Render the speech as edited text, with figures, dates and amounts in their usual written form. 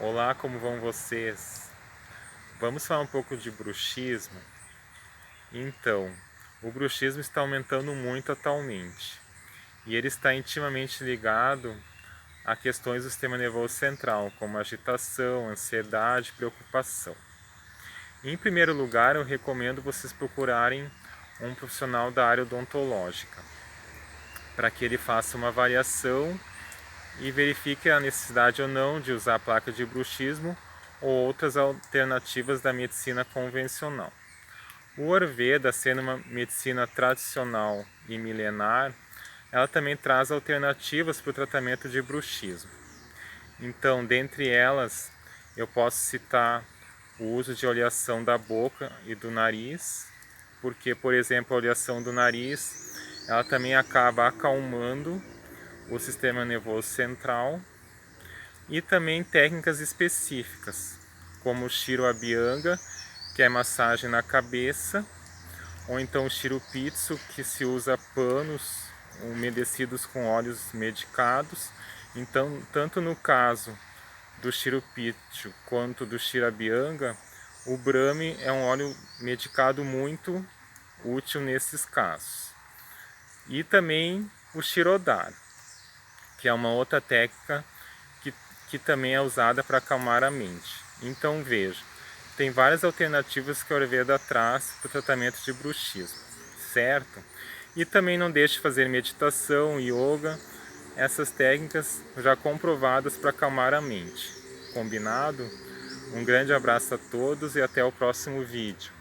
Olá, como vão vocês? Vamos falar um pouco de bruxismo? Então, o bruxismo está aumentando muito atualmente e ele está intimamente ligado a questões do sistema nervoso central, como agitação, ansiedade e preocupação. Em primeiro lugar, eu recomendo vocês procurarem um profissional da área odontológica para que ele faça uma avaliação e verifique a necessidade ou não de usar a placa de bruxismo ou outras alternativas da medicina convencional. O Ayurveda, sendo uma medicina tradicional e milenar, ela também traz alternativas para o tratamento de bruxismo. Então, dentre elas, eu posso citar o uso de oleação da boca e do nariz, porque, por exemplo, a oleação do nariz, ela também acaba acalmando o sistema nervoso central, e também técnicas específicas, como o Shiro Abhyanga, que é massagem na cabeça, ou então o Shirupitsu, que se usa panos umedecidos com óleos medicados. Então, tanto no caso do Shirupitsu quanto do Shiro Abhyanga, o Brahmi é um óleo medicado muito útil nesses casos. E também o Shirodara, que é uma outra técnica que também é usada para acalmar a mente. Então veja, tem várias alternativas que a Ayurveda traz para o tratamento de bruxismo, certo? E também não deixe de fazer meditação, yoga, essas técnicas já comprovadas para acalmar a mente. Combinado? Um grande abraço a todos e até o próximo vídeo.